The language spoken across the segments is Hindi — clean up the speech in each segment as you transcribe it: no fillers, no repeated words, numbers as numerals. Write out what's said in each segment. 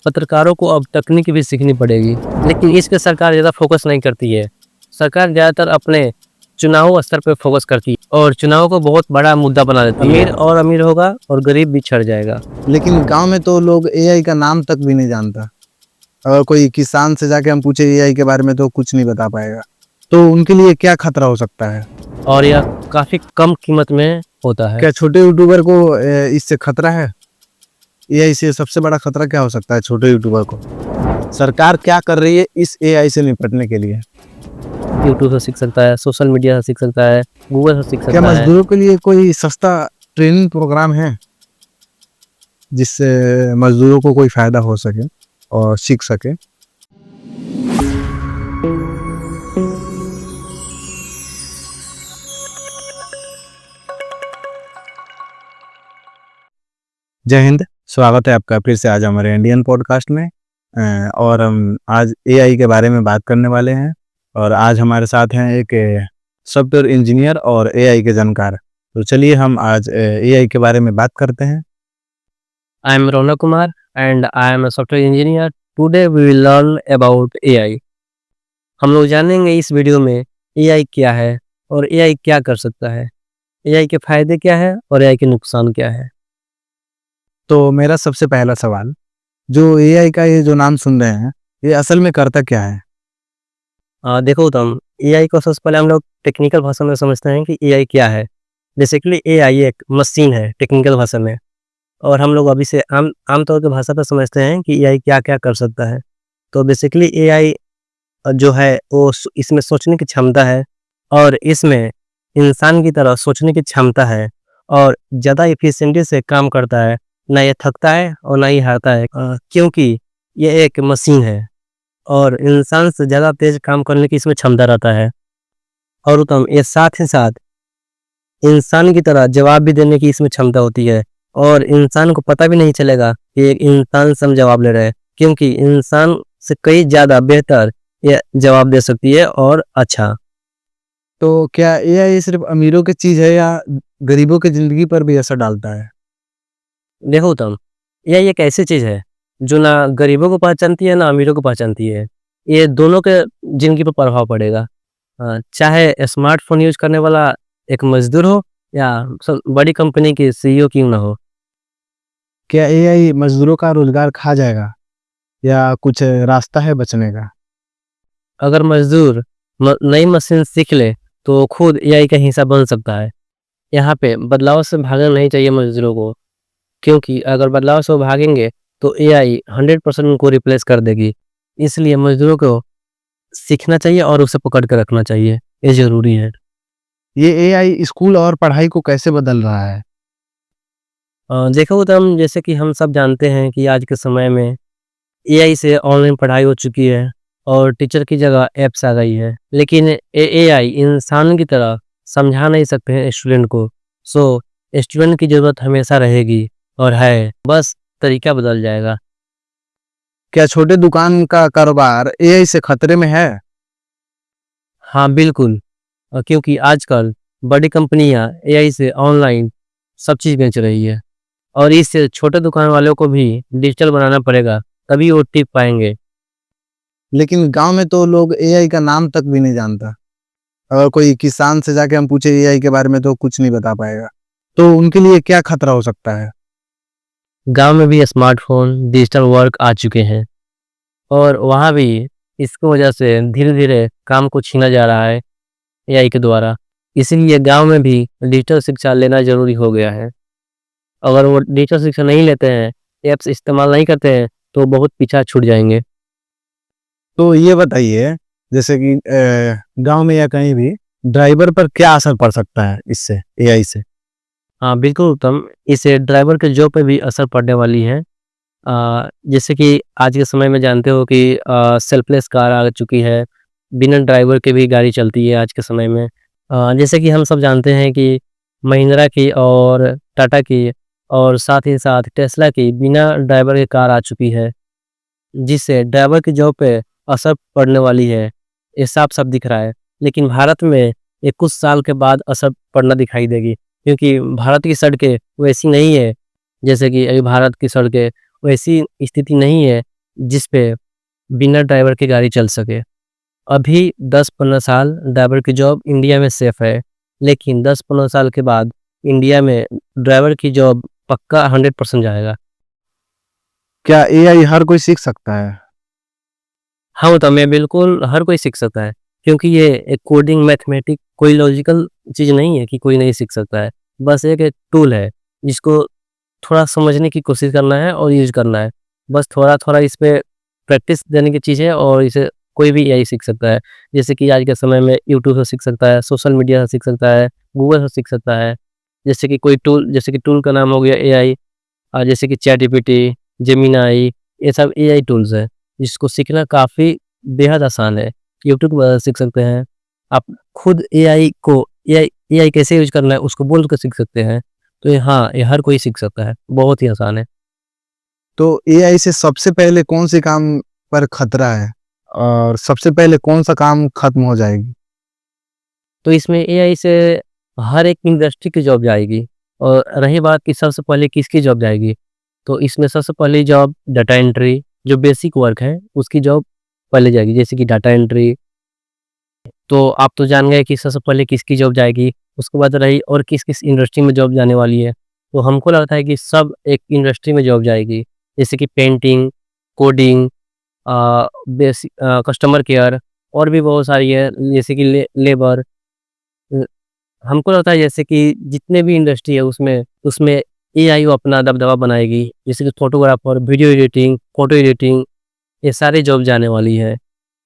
पत्रकारों को अब तकनीक भी सीखनी पड़ेगी, लेकिन इस पे सरकार ज़्यादा फोकस नहीं करती है। सरकार ज़्यादातर अपने चुनाव स्तर पे फोकस करती है और चुनाव को बहुत बड़ा मुद्दा बना देती है। अमीर और अमीर होगा और गरीब भी छड़ जाएगा। लेकिन गांव में तो लोग एआई का नाम तक भी नहीं जानता। अगर कोई किसान से जाके हम पूछे एआई के बारे में तो कुछ नहीं बता पाएगा। तो उनके लिए क्या खतरा हो सकता है? और यह काफ़ी कम कीमत में होता है। क्या छोटे यूट्यूबर को इससे खतरा है? एआई से सबसे बड़ा खतरा क्या हो सकता है छोटे यूट्यूबर को? सरकार क्या कर रही है इस एआई से निपटने के लिए? यूट्यूब से सीख सकता है, सोशल मीडिया से सीख सकता है, गूगल से सीख क्या सकता है। मजदूरों के लिए कोई सस्ता ट्रेनिंग प्रोग्राम है जिससे मजदूरों को कोई फायदा हो सके और सीख सके? जय हिंद, स्वागत है आपका फिर से आज हमारे इंडियन पॉडकास्ट में। और हम आज एआई के बारे में बात करने वाले हैं और आज हमारे साथ हैं एक सॉफ्टवेयर इंजीनियर और एआई के जानकार। तो चलिए हम आज एआई के बारे में बात करते हैं। I am Ronak Kumar and I am a software engineer. Today we will learn about AI. हम लोग जानेंगे इस वीडियो में AI क्या है और AI क्या कर सकता है, AI के फायदे क्या है और AI के नुकसान क्या है। तो मेरा सबसे पहला सवाल, जो एआई का ये जो नाम सुन रहे हैं, ये असल में करता क्या है? देखो उत्तम, AI को सबसे पहले हम लोग टेक्निकल भाषा में समझते हैं कि AI क्या है। बेसिकली AI एक मशीन है टेक्निकल भाषा में, और हम लोग अभी से आमतौर की भाषा पर समझते हैं कि AI क्या क्या कर सकता है। तो बेसिकली AI जो है वो इसमें सोचने की क्षमता है और इसमें इंसान की तरह सोचने की क्षमता है और ज़्यादा एफिशिएंसी से काम करता है। ना ये थकता है और ना ही हारता है, क्योंकि ये एक मशीन है और इंसान से ज़्यादा तेज काम करने की इसमें क्षमता रहता है। और उत्तम, ये साथ ही साथ इंसान की तरह जवाब भी देने की इसमें क्षमता होती है और इंसान को पता भी नहीं चलेगा कि एक इंसान से हम जवाब ले रहे हैं, क्योंकि इंसान से कई ज़्यादा बेहतर ये जवाब दे सकती है और अच्छा। तो क्या एआई सिर्फ अमीरों की चीज़ है या गरीबों की ज़िंदगी पर भी असर डालता है? देखो उत्तम, यह एक ऐसी चीज़ है जो ना गरीबों को पहचानती है ना अमीरों को पहचानती है। ये दोनों के ज़िंदगी पर प्रभाव पड़ेगा। चाहे स्मार्टफोन यूज़ करने वाला एक मजदूर हो या बड़ी कंपनी की CEO क्यों ना हो। क्या एआई मजदूरों का रोजगार खा जाएगा या कुछ रास्ता है बचने का? अगर मजदूर नई मशीन सीख ले तो खुद AI का हिस्सा बन सकता है। यहाँ पे बदलाव से भागना नहीं चाहिए मजदूरों को, क्योंकि अगर बदलाव से वो भागेंगे तो AI 100% उनको रिप्लेस कर देगी। इसलिए मजदूरों को सीखना चाहिए और उसे पकड़ के रखना चाहिए, ये ज़रूरी है। ये एआई स्कूल और पढ़ाई को कैसे बदल रहा है? देखो तो हम जैसे कि हम सब जानते हैं कि आज के समय में AI से ऑनलाइन पढ़ाई हो चुकी है और टीचर की जगह ऐप्स आ गई है। लेकिन AI इंसान की तरह समझा नहीं सकते हैं स्टूडेंट को। सो स्टूडेंट की ज़रूरत हमेशा रहेगी और है, बस तरीका बदल जाएगा। क्या छोटे दुकान का कारोबार एआई से खतरे में है? हाँ बिल्कुल, क्योंकि आजकल बड़ी कंपनियां AI से ऑनलाइन सब चीज़ बेच रही है और इससे छोटे दुकान वालों को भी डिजिटल बनाना पड़ेगा, तभी वो टिक पाएंगे। लेकिन गांव में तो लोग एआई का नाम तक भी नहीं जानता। अगर कोई किसान से जाके हम पूछे एआई के बारे में तो कुछ नहीं बता पाएगा। तो उनके लिए क्या खतरा हो सकता है? गांव में भी स्मार्टफोन, डिजिटल वर्क आ चुके हैं और वहाँ भी इसकी वजह से धीरे-धीरे काम को छीना जा रहा है AI के द्वारा। इसीलिए गांव में भी डिजिटल शिक्षा लेना ज़रूरी हो गया है। अगर वो डिजिटल शिक्षा नहीं लेते हैं, ऐप्स इस्तेमाल नहीं करते हैं, तो बहुत पीछा छूट जाएँगे। तो ये बताइए, जैसे कि गांव में या कहीं भी ड्राइवर पर क्या असर पड़ सकता है इससे, एआई से? हाँ, बिल्कुल उत्तम, इससे ड्राइवर के जॉब पे भी असर पड़ने वाली है। जैसे कि आज के समय में जानते हो कि सेल्फलेस कार आ चुकी है, बिना ड्राइवर के भी गाड़ी चलती है आज के समय में। जैसे कि हम सब जानते हैं कि महिंद्रा की और टाटा की और साथ ही साथ टेस्ला की बिना ड्राइवर के कार आ चुकी है, जिससे ड्राइवर की जॉब पे असर पड़ने वाली है, ये साफ-साफ दिख रहा है। लेकिन भारत में ये कुछ साल के बाद असर पड़ना दिखाई देगी, क्योंकि भारत की सड़कें वैसी नहीं है, जैसे कि अभी भारत की सड़कें वैसी स्थिति नहीं है जिस पे बिना ड्राइवर के गाड़ी चल सके। अभी 10-15 साल ड्राइवर की जॉब इंडिया में सेफ है, लेकिन 10-15 साल के बाद इंडिया में ड्राइवर की जॉब पक्का 100% जाएगा। क्या एआई हर कोई सीख सकता है? हाँ, वो तो मैं बिल्कुल हर कोई सीख सकता है, क्योंकि ये एक कोडिंग, मैथमेटिक कोई लॉजिकल चीज़ नहीं है कि कोई नहीं सीख सकता है। बस एक टूल है, जिसको थोड़ा समझने की कोशिश करना है और यूज़ करना है। बस थोड़ा-थोड़ा इस पे प्रैक्टिस देने की चीज़ है और इसे कोई भी एआई सीख सकता है। जैसे कि आज के समय में यूट्यूब से सीख सकता है, सोशल मीडिया से सीख सकता है, गूगल से सीख सकता है। जैसे कि टूल का नाम हो गया एआई, जैसे कि चैटजीपीटी, जेमिनी, ये सब एआई टूल्स हैं, जिसको सीखना काफ़ी बेहद आसान है। यूट्यूब पर सीख सकते हैं। आप खुद एआई कैसे यूज़ करना है उसको बोल के सीख सकते हैं। तो ये हाँ, ये हर कोई सीख सकता है, बहुत ही आसान है। तो एआई से सबसे पहले कौन से काम पर खतरा है और सबसे पहले कौन सा काम खत्म हो जाएगी? तो इसमें एआई से हर एक इंडस्ट्री की जॉब जाएगी। और रही बात कि सबसे पहले किसकी जॉब जाएगी, तो इसमें सबसे पहली जॉब डाटा एंट्री, जो बेसिक वर्क है उसकी जॉब पहले जाएगी, जैसे कि डाटा एंट्री। तो आप तो जान गए कि सबसे पहले किसकी जॉब जाएगी, उसके बाद रही और किस-किस इंडस्ट्री में जॉब जाने वाली है। तो हमको लगता है कि सब एक इंडस्ट्री में जॉब जाएगी, जैसे कि पेंटिंग, कोडिंग, कस्टमर केयर और भी बहुत सारी है, जैसे कि लेबर। अ, हमको लगता है जैसे कि जितने भी इंडस्ट्री है उसमें उसमें एआई वो अपना दबदबा बनाएगी, जैसे कि photographer, video editing, photo editing, ये सारी जॉब जाने वाली है।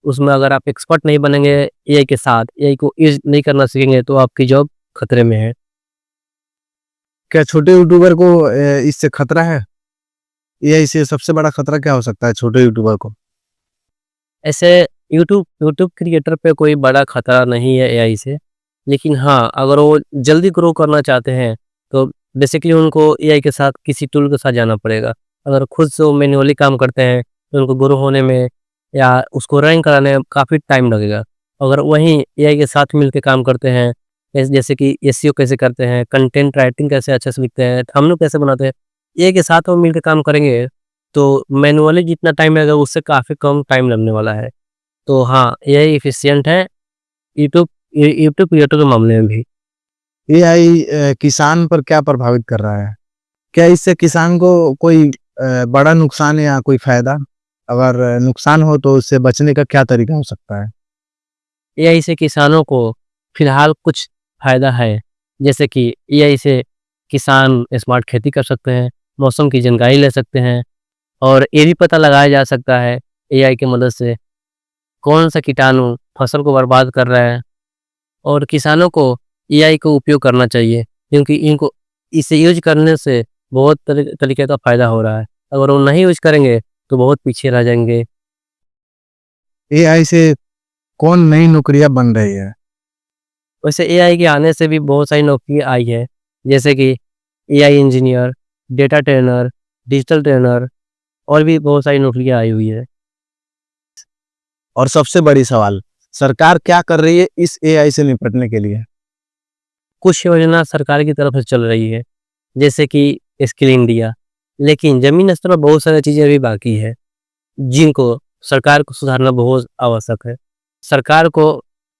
उसमें अगर आप एक्सपर्ट नहीं बनेंगे एआई के साथ, एआई को यूज़ नहीं करना सीखेंगे तो आपकी जॉब खतरे में है। क्या छोटे यूट्यूबर को इससे खतरा है? एआई से सबसे बड़ा खतरा क्या हो सकता है छोटे यूट्यूबर को? ऐसे यूट्यूब क्रिएटर पे कोई बड़ा खतरा नहीं है एआई से, लेकिन हाँ, अगर वो जल्दी ग्रो करना चाहते हैं, तो बेसिकली उनको एआई के साथ किसी टूल के साथ जाना पड़ेगा। अगर खुद से वो मैन्युअली काम करते हैं, तो उनको ग्रो होने में या उसको रैंक कराने में काफ़ी टाइम लगेगा। अगर वहीं एआई के साथ मिलके काम करते हैं, जैसे कि एसईओ कैसे करते हैं, कंटेंट राइटिंग कैसे अच्छे से लिखते हैं, थंबनेल कैसे बनाते हैं, एआई के साथ वो मिलके काम करेंगे, तो मैनुअली जितना टाइम लगेगा उससे काफ़ी कम टाइम लगने वाला है। तो हाँ, एआई एफिशिएंट है यूट्यूब क्रिएटर के मामले में भी। एआई किसान पर क्या प्रभावित कर रहा है? क्या इससे किसान को कोई बड़ा नुकसान या कोई फायदा? अगर नुकसान हो तो उससे बचने का क्या तरीका हो सकता है? एआई से किसानों को फिलहाल कुछ फ़ायदा है, जैसे कि एआई से किसान स्मार्ट खेती कर सकते हैं, मौसम की जानकारी ले सकते हैं और ये भी पता लगाया जा सकता है एआई की मदद से कौन सा कीटाणु फसल को बर्बाद कर रहा है। और किसानों को एआई को उपयोग करना चाहिए, क्योंकि इनको इसे यूज़ करने से बहुत तरीके का फ़ायदा हो रहा है। अगर वो नहीं यूज़ करेंगे तो बहुत पीछे रह जाएँगे। एआई से कौन नई नौकरियां बन रही है? वैसे एआई के आने से भी बहुत सारी नौकरी आई है, जैसे कि AI engineer, data trainer, digital trainer और भी बहुत सारी नौकरियाँ आई हुई है। और सबसे बड़ी सवाल, सरकार क्या कर रही है इस एआई से निपटने के लिए? कुछ योजना सरकार की तरफ से चल रही है, जैसे कि स्किल इंडिया, लेकिन ज़मीनी स्तर पर बहुत सारी चीज़ें अभी बाकी है, जिनको सरकार को सुधारना बहुत आवश्यक है। सरकार को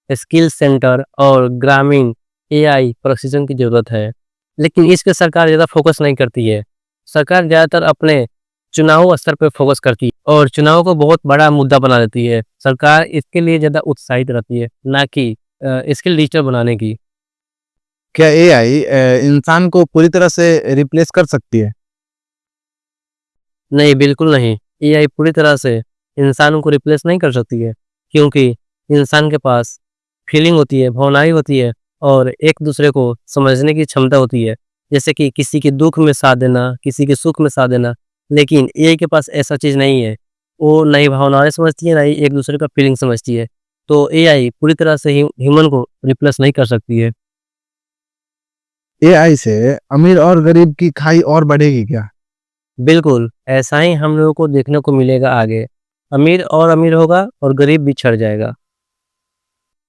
स्किल सेंटर और ग्रामीण एआई प्रशिक्षण की ज़रूरत है, लेकिन इस पे सरकार ज़्यादा फोकस नहीं करती है। सरकार ज़्यादातर अपने चुनाव स्तर पे फोकस करती है और चुनाव को बहुत बड़ा मुद्दा बना देती है। सरकार इसके लिए ज़्यादा उत्साहित रहती है, ना कि स्किल डिजिटल बनाने की। क्या एआई इंसान को पूरी तरह से रिप्लेस कर सकती है? नहीं, बिल्कुल नहीं। एआई पूरी तरह से इंसानों को रिप्लेस नहीं कर सकती है, क्योंकि इंसान के पास फीलिंग होती है, भावनाएँ होती है और एक-दूसरे को समझने की क्षमता होती है। जैसे कि किसी के दुःख में साथ देना, किसी के सुख में साथ देना, लेकिन एआई के पास ऐसा चीज़ नहीं है। वो ना ही भावनाएँ समझती है, ना ही एक-दूसरे का फीलिंग समझती है। तो एआई पूरी तरह से ह्यूमन को रिप्लेस नहीं कर सकती है। एआई से अमीर और गरीब की खाई और बढ़ेगी क्या? बिल्कुल, ऐसा ही हम लोगों को देखने को मिलेगा आगे। अमीर और अमीर होगा और गरीब भी छँट जाएगा।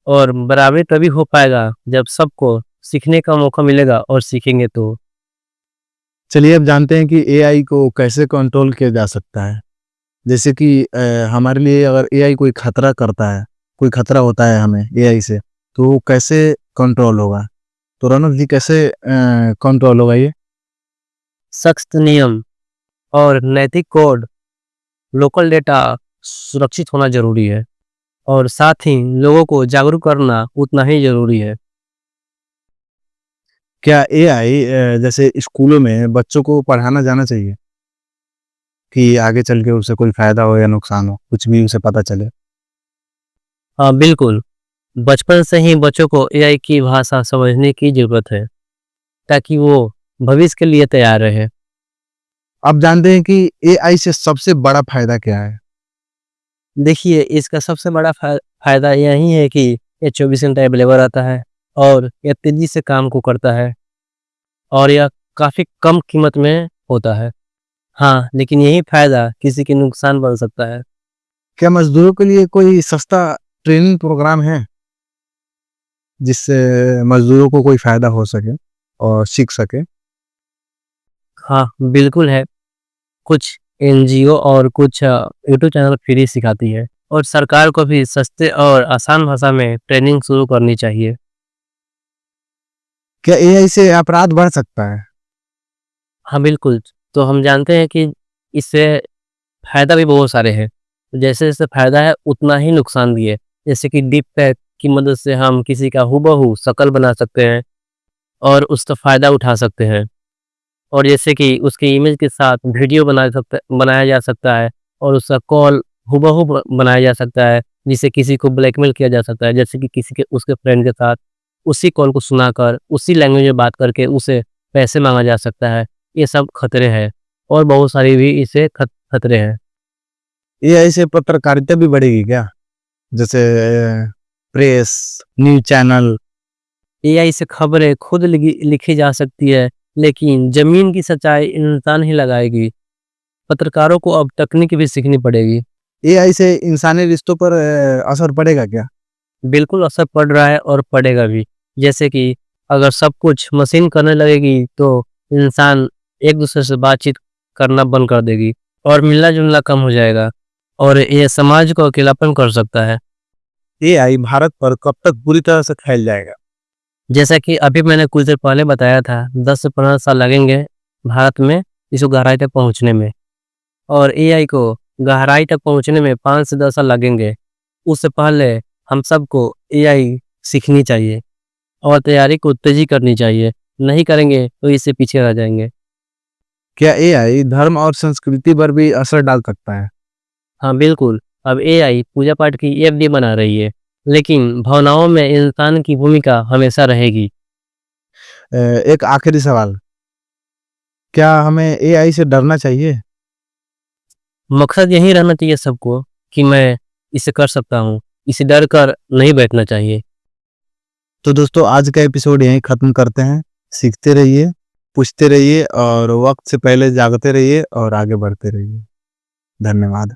और बराबरी तभी हो पाएगा जब सबको सीखने का मौका मिलेगा और सीखेंगे तो। चलिए अब जानते हैं कि एआई को कैसे कंट्रोल किया जा सकता है। जैसे कि हमारे लिए अगर एआई कोई खतरा करता है, कोई खतरा होता है हमें एआई से, तो वो कैसे कंट्रोल होगा? तो रौनक जी कैसे कंट्रोल होगा ये? सख्त नियम और नैतिक कोड, लोकल डेटा सुरक्षित होना ज़रूरी है और साथ ही लोगों को जागरूक करना उतना ही ज़रूरी है। क्या एआई जैसे स्कूलों में बच्चों को पढ़ाना जाना चाहिए कि आगे चल के उसे कोई फ़ायदा हो या नुकसान हो, कुछ भी उसे पता चले? हाँ, बिल्कुल। बचपन से ही बच्चों को एआई की भाषा समझने की ज़रूरत है, ताकि वो भविष्य के लिए तैयार रहे। आप जानते हैं कि एआई से सबसे बड़ा फ़ायदा क्या है? देखिए, इसका सबसे बड़ा फ़ायदा यही है कि ये 24 घंटा अवेलेबल रहता है और ये तेज़ी से काम को करता है और यह काफ़ी कम कीमत में होता है। हाँ, लेकिन यही फ़ायदा किसी के नुकसान बन सकता है। क्या मज़दूरों के लिए कोई सस्ता ट्रेनिंग प्रोग्राम है, जिससे मज़दूरों को कोई फ़ायदा हो सके और सीख सके? हाँ, बिल्कुल है। कुछ एनजीओ और कुछ यूट्यूब चैनल फ्री सिखाती है और सरकार को भी सस्ते और आसान भाषा में ट्रेनिंग शुरू करनी चाहिए। क्या एआई से अपराध बढ़ सकता है? हाँ, बिल्कुल। तो हम जानते हैं कि इससे फ़ायदा भी बहुत सारे हैं। जैसे-जैसे फ़ायदा है उतना ही नुकसान भी है। जैसे कि डीप फेक की मदद से हम किसी का हूबहू शकल बना सकते हैं और उसका फ़ायदा उठा सकते हैं। और जैसे कि उसकी इमेज के साथ वीडियो बनाया जा सकता है और उसका कॉल हूबहू बनाया जा सकता है, जिससे किसी को ब्लैकमेल किया जा सकता है। जैसे कि किसी के उसके फ्रेंड के साथ उसी कॉल को सुनाकर, उसी लैंग्वेज में बात करके उसे पैसे माँगा जा सकता है। ये सब खतरे हैं और बहुत सारी भी इससे खतरे हैं। एआई से पत्रकारिता भी बढ़ेगी क्या? जैसे प्रेस, न्यूज़ चैनल। एआई से खबरें खुद लिखी जा सकती है, लेकिन ज़मीन की सच्चाई इंसान ही लगाएगी। पत्रकारों को अब तकनीक भी सीखनी पड़ेगी। एआई से इंसानी रिश्तों पर असर पड़ेगा क्या? बिल्कुल असर पड़ रहा है और पड़ेगा भी। जैसे कि अगर सब कुछ मशीन करने लगेगी तो इंसान एक-दूसरे से बातचीत करना बंद कर देगी और मिलना-जुलना कम हो जाएगा और ये समाज को अकेलापन कर सकता है। एआई भारत पर कब तक पूरी तरह से फैल जाएगा? जैसा कि अभी मैंने कुछ देर पहले बताया था, 10 से 15 साल लगेंगे भारत में इसको गहराई तक पहुँचने में और एआई को गहराई तक पहुँचने में 5 से 10 साल लगेंगे। उससे पहले हम सबको एआई सीखनी चाहिए और तैयारी को तेज़ी करनी चाहिए। नहीं करेंगे तो इससे पीछे रह जाएँगे। क्या एआई धर्म और संस्कृति पर भी असर डाल सकता है? हाँ, बिल्कुल। अब एआई पूजा-पाठ की ऐप भी बना रही है, लेकिन भावनाओं में इंसान की भूमिका हमेशा रहेगी। एक आखिरी सवाल, क्या हमें एआई से डरना चाहिए? मकसद यही रहना चाहिए सबको कि मैं इसे कर सकता हूँ, इसे डर कर नहीं बैठना चाहिए। तो दोस्तों आज का एपिसोड यहीं ख़त्म करते हैं। सीखते रहिए, पूछते रहिए और वक़्त से पहले जागते रहिए और आगे बढ़ते रहिए। धन्यवाद।